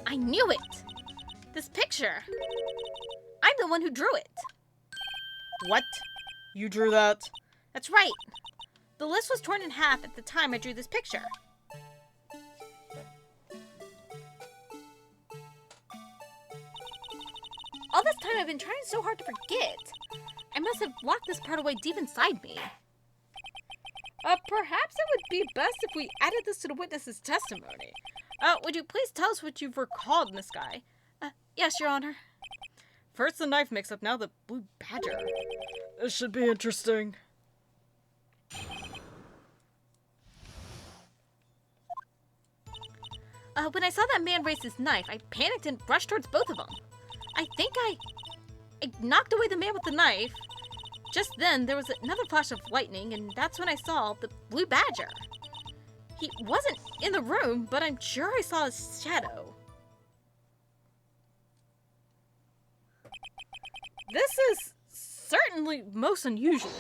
I knew it! This picture! I'm the one who drew it! What? You drew that? That's right! The list was torn in half at the time I drew this picture. All this time I've been trying so hard to forget. I must have locked this part away deep inside me. Perhaps it would be best if we added this to the witness's testimony. Would you please tell us what you've recalled, Miss Guy? Yes, Your Honor. First the knife mix-up, now the blue badger. This should be interesting. When I saw that man raise his knife, I panicked and rushed towards both of them. I think I knocked away the man with the knife. Just then, there was another flash of lightning, and that's when I saw the blue badger. He wasn't in the room, but I'm sure I saw his shadow. This is certainly most unusual.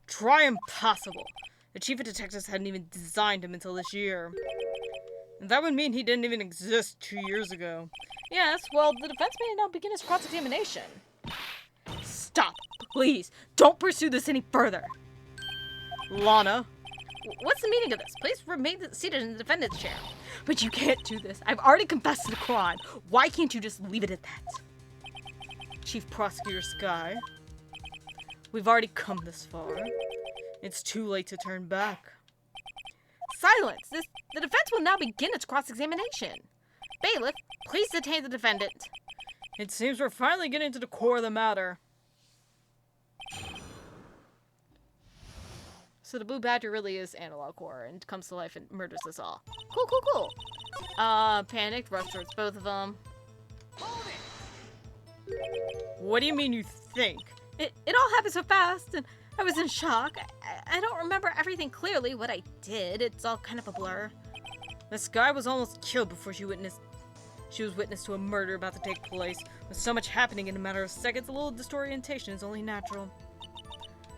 Try impossible. The chief of detectives hadn't even designed him until this year. And that would mean he didn't even exist 2 years ago. Yes, well, the defense may now begin its cross-examination. Stop, please. Don't pursue this any further. Lana. What's the meaning of this? Please remain seated in the defendant's chair. But you can't do this. I've already confessed to the crime. Why can't you just leave it at that? Chief Prosecutor Sky. We've already come this far. It's too late to turn back. Silence! The defense will now begin its cross-examination. Bailiff, please detain the defendant. It seems we're finally getting to the core of the matter. So the blue badger really is analog horror and comes to life and murders us all. Cool, cool, cool. Panicked, rushed towards both of them. What do you mean you think? It all happened so fast, and I was in shock. I don't remember everything clearly, what I did. It's all kind of a blur. This guy was almost killed before she was witness to a murder about to take place. With so much happening in a matter of seconds, a little disorientation is only natural.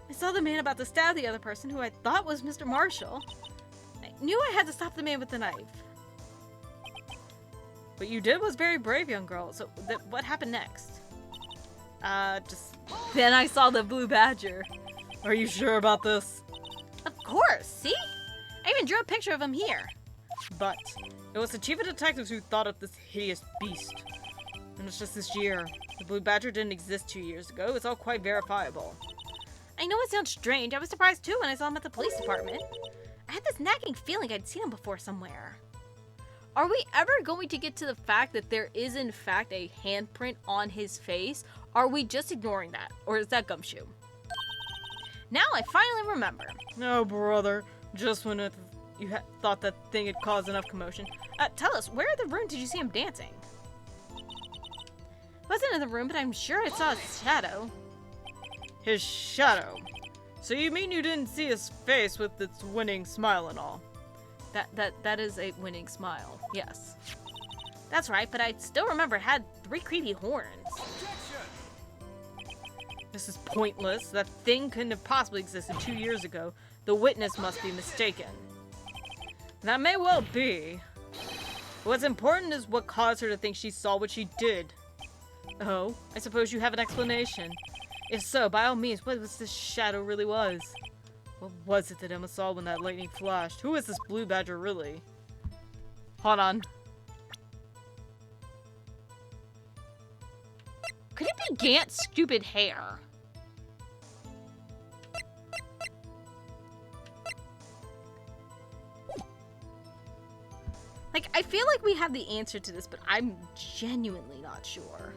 I saw the man about to stab the other person, who I thought was Mr. Marshall. I knew I had to stop the man with the knife. What you did was very brave, young girl. So, what happened next? Then I saw the blue badger. Are you sure about this? Of course, see? I even drew a picture of him here. But it was the chief of detectives who thought of this hideous beast. And it's just this year. The blue badger didn't exist 2 years ago. It's all quite verifiable. I know it sounds strange. I was surprised too when I saw him at the police department. I had this nagging feeling I'd seen him before somewhere. Are we ever going to get to the fact that there is in fact a handprint on his face? Are we just ignoring that? Or is that gumshoe? Now I finally remember. No, brother. Just when you thought that thing had caused enough commotion. Tell us, where in the room did you see him dancing? Wasn't in the room, but I'm sure I saw his shadow. His shadow? So you mean you didn't see his face with its winning smile and all? That is a winning smile, yes. That's right, but I still remember it had 3 creepy horns. This is pointless. That thing couldn't have possibly existed 2 years ago. The witness must be mistaken. That may well be. What's important is what caused her to think she saw what she did. Oh, I suppose you have an explanation. If so, by all means, what was this shadow really was? What was it that Emma saw when that lightning flashed? Who is this blue badger really? Hold on. Could it be Gant's stupid hair? Like, I feel like we have the answer to this, but I'm genuinely not sure.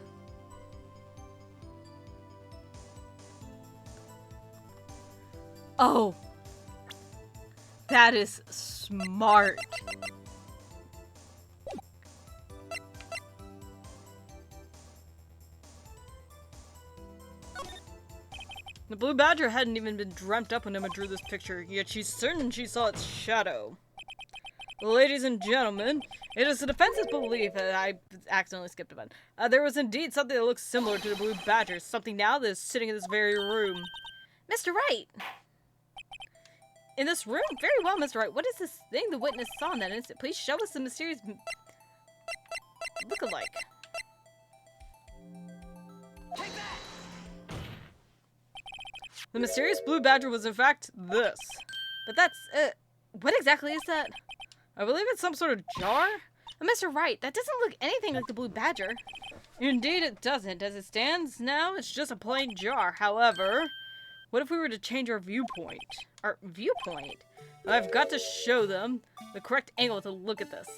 Oh. That is smart. The blue badger hadn't even been dreamt up when Emma drew this picture, yet she's certain she saw its shadow. Ladies and gentlemen, it is the defense's belief that I accidentally skipped a button. There was indeed something that looks similar to the blue badger, something now that is sitting in this very room. Mr. Wright! In this room? Very well, Mr. Wright. What is this thing the witness saw in that instant? Please show us the mysterious look-alike. The mysterious blue badger was in fact this. But that's, what exactly is that? I believe it's some sort of jar? Mr. Wright, that doesn't look anything like the blue badger. Indeed it doesn't. As it stands now, it's just a plain jar. However, what if we were to change our viewpoint? Our viewpoint? I've got to show them the correct angle to look at this.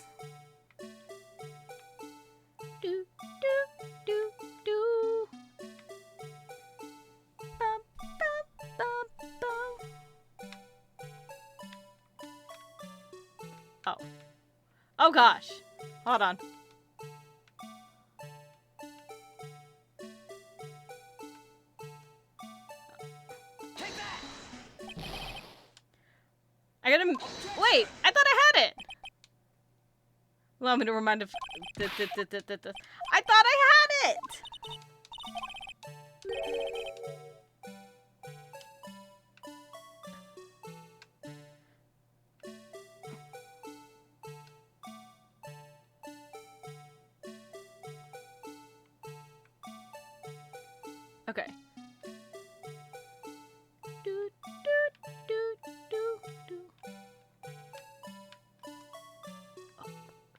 Do, do, do, do. Bum, bum, bum, bum. Oh. Oh gosh. Hold on. I gotta... Wait! I thought I had it! Allow me to remind of... I thought I had it! Okay. Do, do, do, do, do.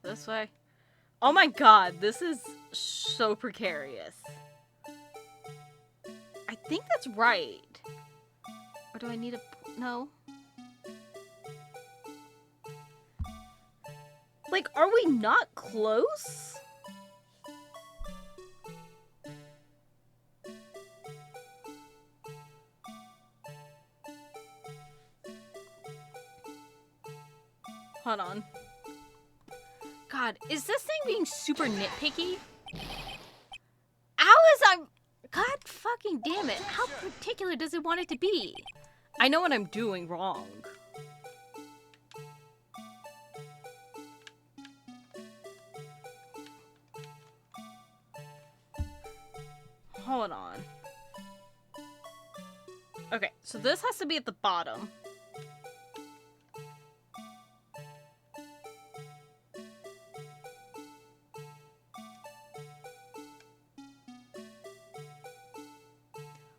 This way. Oh my god, this is so precarious. I think that's right. Or do I need a... No. Like, are we not close? Hold on. God, is this thing being super nitpicky? How is I... God fucking damn it. How particular does it want it to be? I know what I'm doing wrong. Hold on. Okay, so this has to be at the bottom.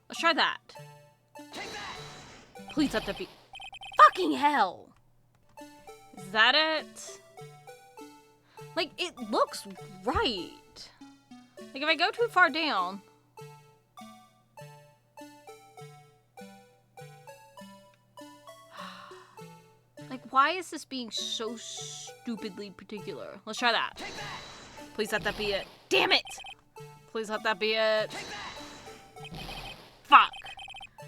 Let's try that. Please let that be... Fucking hell! Is that it? Like, it looks right. Like, if I go too far down... Like, why is this being so stupidly particular? Let's try that. Please let that be it. Damn it! Please let that be it. Fuck!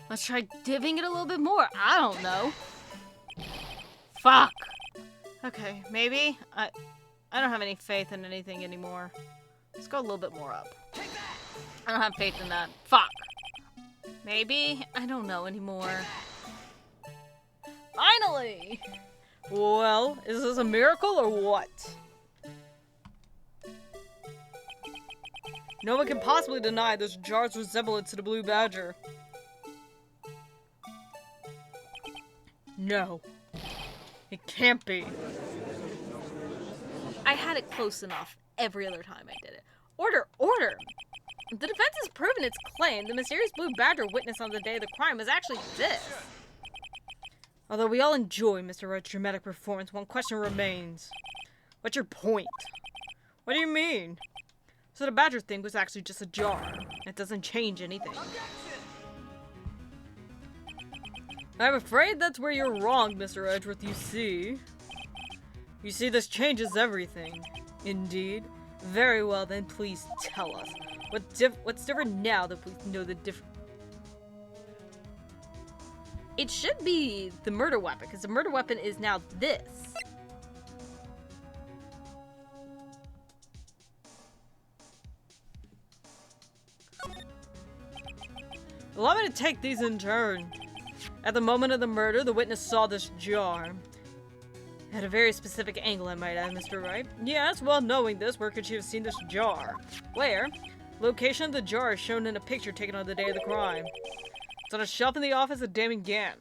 Let's try divvying it a little bit more. I don't know. Fuck! Okay, maybe? I don't have any faith in anything anymore. Let's go a little bit more up. I don't have faith in that. Fuck! Maybe? I don't know anymore. Finally! Well, is this a miracle or what? No one can possibly deny this jar's resemblance to the blue badger. No. It can't be. I had it close enough every other time I did it. Order! Order! The defense has proven its claim. The mysterious blue badger witnessed on the day of the crime was actually this. Although we all enjoy Mr. Wright's dramatic performance, one question remains. What's your point? What do you mean? So the badger thing was actually just a jar. It doesn't change anything. I'm afraid that's where you're wrong, Mr. Edgeworth, you see. You see, this changes everything. Indeed. Very well then, please tell us. What's different now that we know the difference? It should be the murder weapon, because the murder weapon is now this. Allow me to take these in turn. At the moment of the murder, the witness saw this jar. At a very specific angle, I might add, Mr. Wright. Yes, well, knowing this, where could she have seen this jar? Where? Location of the jar is shown in a picture taken on the day of the crime. It's on a shelf in the office of Damon Gant.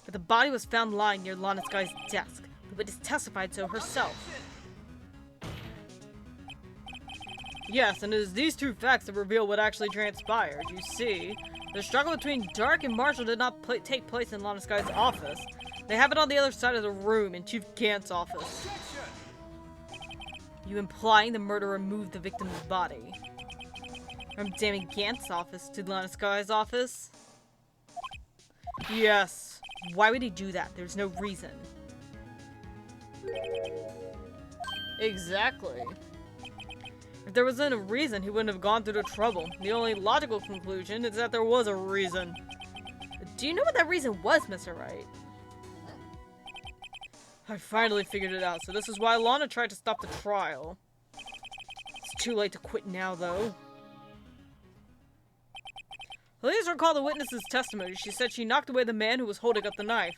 but the body was found lying near Lana Sky's desk. The witness testified so herself. Yes, and it is these two facts that reveal what actually transpired. You see, the struggle between Dark and Marshall did not take place in Lana Sky's office. They happened on the other side of the room, in Chief Gant's office. You implying the murderer moved the victim's body from damning Gant's office to Lana Sky's office? Yes. Why would he do that? There's no reason. Exactly. If there wasn't a reason, he wouldn't have gone through the trouble. The only logical conclusion is that there was a reason. Do you know what that reason was, Mr. Wright? I finally figured it out, so this is why Lana tried to stop the trial. It's too late to quit now, though. Please recall the witness's testimony. She said she knocked away the man who was holding up the knife.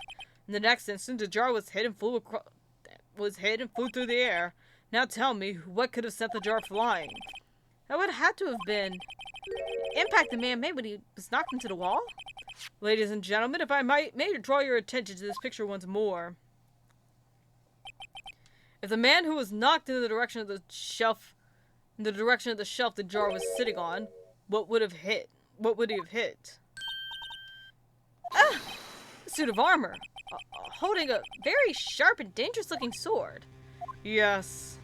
In the next instant, the jar was hit and flew through the air. Now tell me, what could have sent the jar flying? That would have to have been the impact the man made when he was knocked into the wall. Ladies and gentlemen, if I may draw your attention to this picture once more. If the man who was knocked in the direction of the shelf the jar was sitting on, what would he have hit? Ah! A suit of armor, holding a very sharp and dangerous-looking sword. Yes.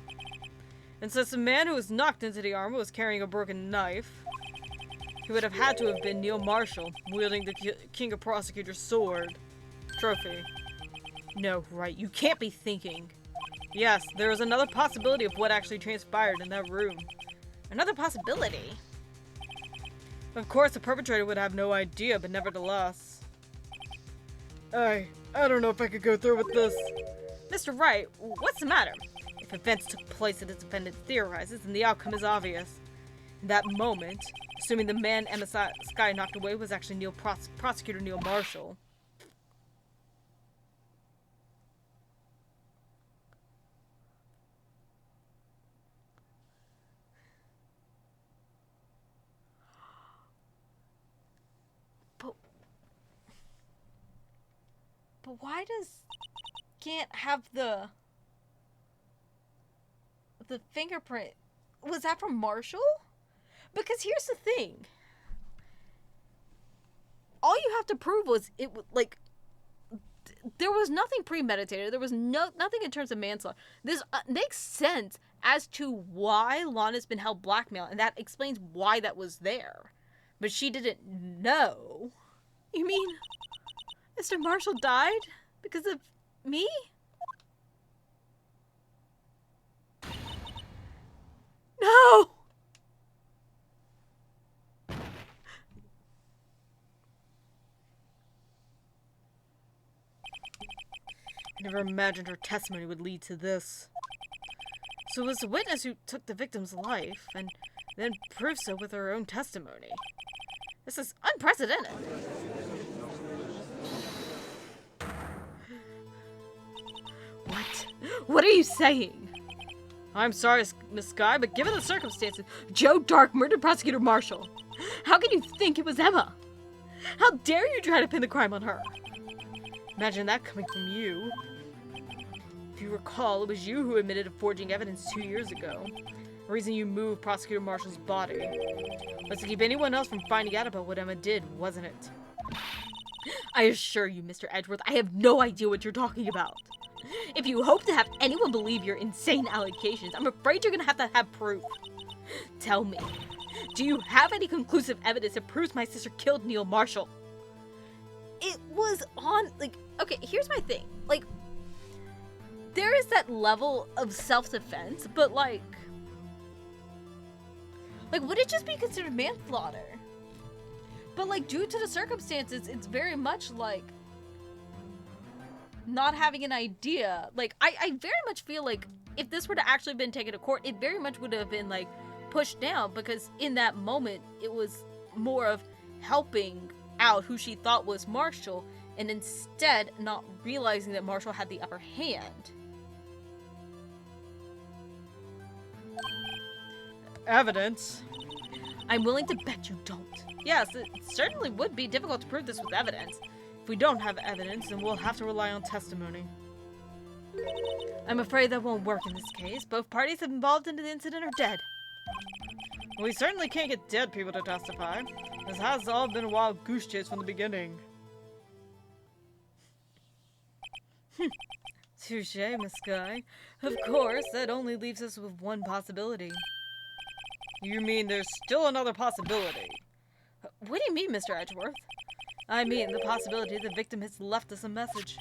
And since the man who was knocked into the armor was carrying a broken knife, he would have had to have been Neil Marshall, wielding the King of Prosecutors' sword. Trophy. No, Wright, you can't be thinking. Yes, there is another possibility of what actually transpired in that room. Another possibility? Of course, the perpetrator would have no idea, but nevertheless. I don't know if I could go through with this. Mr. Wright, what's the matter? If events took place as the defendant theorizes, then the outcome is obvious. In that moment, assuming the man Emma Sky knocked away was actually Prosecutor Neil Marshall. But why does Gant have the fingerprint? Was that from Marshall? Because here's the thing. All you have to prove was there was nothing premeditated. There was nothing in terms of manslaughter. This makes sense as to why Lana's been held blackmail, and that explains why that was there. But she didn't know. You mean Mr. Marshall died because of me? No! I never imagined her testimony would lead to this. So it was the witness who took the victim's life, and then proved so with her own testimony. This is unprecedented. What are you saying? I'm sorry, Miss Sky, but given the circumstances, Joe Dark murdered Prosecutor Marshall. How can you think it was Emma? How dare you try to pin the crime on her? Imagine that coming from you. If you recall, it was you who admitted to forging evidence 2 years ago. The reason you moved Prosecutor Marshall's body was to keep anyone else from finding out about what Emma did, wasn't it? I assure you, Mr. Edgeworth, I have no idea what you're talking about. If you hope to have anyone believe your insane allegations, I'm afraid you're gonna have to have proof. Tell me, do you have any conclusive evidence that proves my sister killed Neil Marshall? It was on, okay, here's my thing. There is that level of self-defense, but would it just be considered manslaughter? But due to the circumstances, it's very much not having an idea. I very much feel like if this were to actually been taken to court, it very much would have been pushed down, because in that moment it was more of helping out who she thought was Marshall, and instead not realizing that Marshall had the upper hand. Evidence? I'm willing to bet you don't. Yes, it certainly would be difficult to prove this with evidence. If we don't have evidence, then we'll have to rely on testimony. I'm afraid that won't work in this case. Both parties involved in the incident are dead. We certainly can't get dead people to testify. This has all been a wild goose chase from the beginning. Touche, Miss Guy. Of course, that only leaves us with one possibility. You mean there's still another possibility? What do you mean, Mr. Edgeworth? I mean the possibility the victim has left us a message.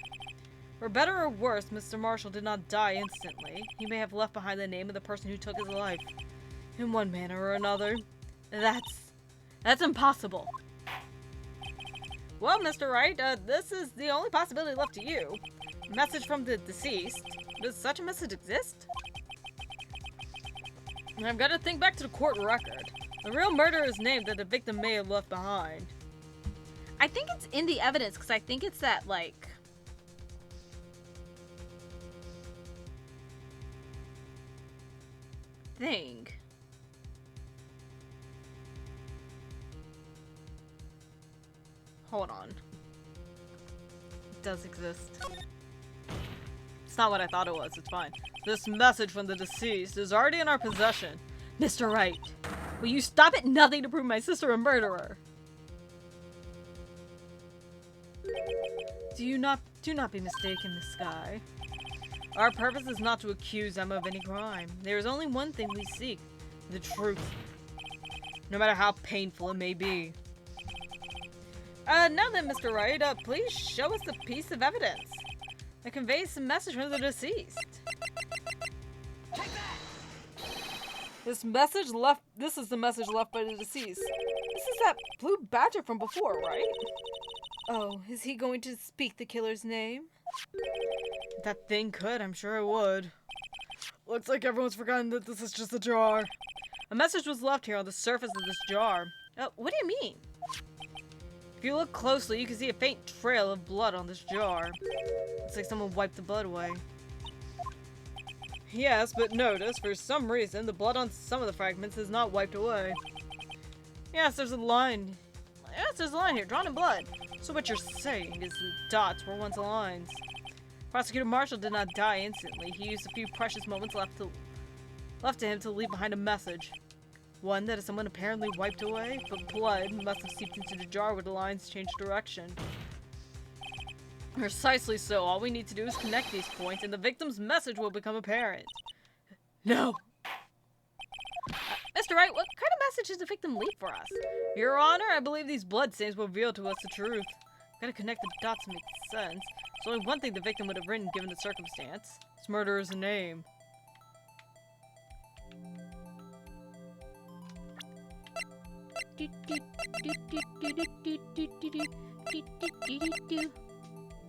For better or worse, Mr. Marshall did not die instantly. He may have left behind the name of the person who took his life. In one manner or another. That's impossible. Well, Mr. Wright, this is the only possibility left to you. A message from the deceased. Does such a message exist? I've got to think back to the court record. The real murderer's name that the victim may have left behind. I think it's in the evidence, because I think it's that, like... thing. Hold on. It does exist. It's not what I thought it was, it's fine. This message from the deceased is already in our possession. Mr. Wright, will you stop at nothing to prove my sister a murderer? Do not be mistaken, Miss Skye. Our purpose is not to accuse Emma of any crime. There is only one thing we seek, the truth. No matter how painful it may be. Now then, Mr. Wright, please show us a piece of evidence that conveys some message from the deceased. This is the message left by the deceased. This is that blue badger from before, right? Oh, is he going to speak the killer's name? If that thing could, I'm sure it would. Looks like everyone's forgotten that this is just a jar. A message was left here on the surface of this jar. What do you mean? If you look closely, you can see a faint trail of blood on this jar. Looks like someone wiped the blood away. Yes, but notice, for some reason, the blood on some of the fragments is not wiped away. Yes, there's a line. Yes, there's a line here, drawn in blood. So what you're saying is the dots were once lines. Prosecutor Marshall did not die instantly. He used a few precious moments left to him to leave behind a message. One that someone apparently wiped away, but blood must have seeped into the jar where the lines changed direction. Precisely so. All we need to do is connect these points, and the victim's message will become apparent. No! Mr. Wright, what kind of message does the victim leave for us? Your Honor, I believe these bloodstains will reveal to us the truth. Gotta connect the dots to make sense. There's only one thing the victim would have written given the circumstance. This murderer's name.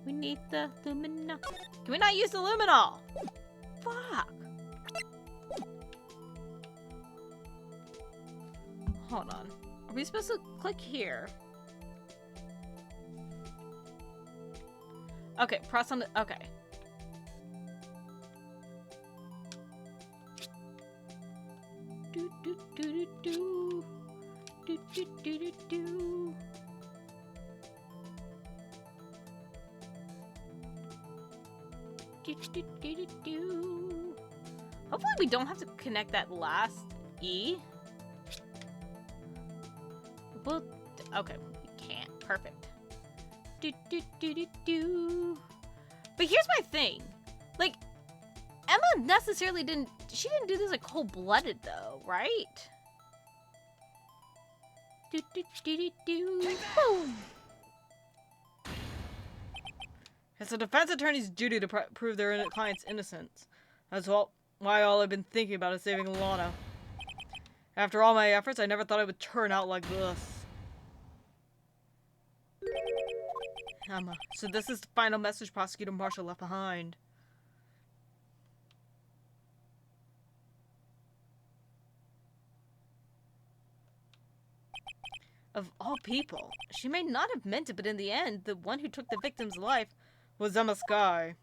We need the luminol. Can we not use the luminol? Fuck. Hold on. Are we supposed to click here? Okay, press on the... okay. Do do do do do. Do do do do do. Do do do do do. Hopefully we don't have to connect that last E. Well, okay, we can't. Perfect. Do do do do do. But here's my thing. Like, Emma necessarily didn't. She didn't do this like cold-blooded though, right? Do do do do do. Boom. It's the defense attorney's duty to prove their client's innocence. That's why all I've been thinking about is saving Lana. After all my efforts, I never thought it would turn out like this. Emma, so this is the final message Prosecutor Marshall left behind. Of all people, she may not have meant it, but in the end, the one who took the victim's life was Emma Skye.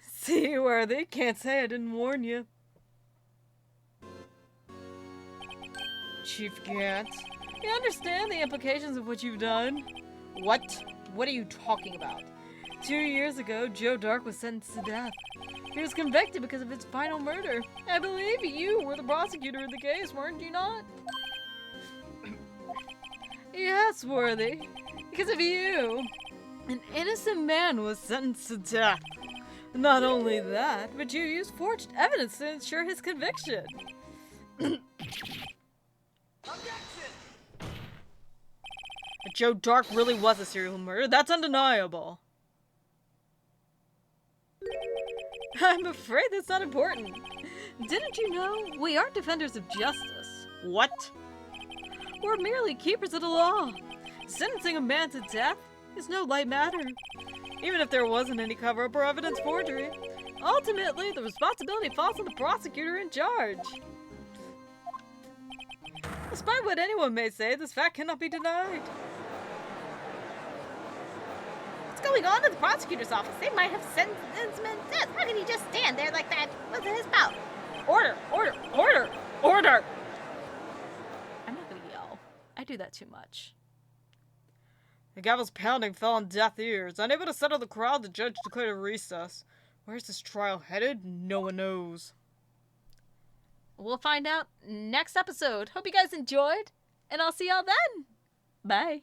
See, Worthy, can't say I didn't warn you. Chief Gant. I understand the implications of what you've done. What? What are you talking about? 2 years ago, Joe Dark was sentenced to death. He was convicted because of his final murder. I believe you were the prosecutor of the case, weren't you not? Yes, Worthy. Because of you, an innocent man was sentenced to death. Not only that, but you used forged evidence to ensure his conviction. Joe Dark really was a serial murderer. That's undeniable. I'm afraid that's not important. Didn't you know we aren't defenders of justice? What? We're merely keepers of the law. Sentencing a man to death is no light matter. Even if there wasn't any cover-up or evidence forgery, ultimately the responsibility falls on the prosecutor in charge. Despite what anyone may say, this fact cannot be denied. What's going on in the prosecutor's office? They might have sentenced him to death. How can he just stand there like that? What's in his mouth? Order! Order! Order! Order! I'm not gonna yell. I do that too much. The gavel's pounding fell on deaf ears. Unable to settle the crowd, the judge declared a recess. Where's this trial headed? No one knows. We'll find out next episode. Hope you guys enjoyed, and I'll see y'all then. Bye.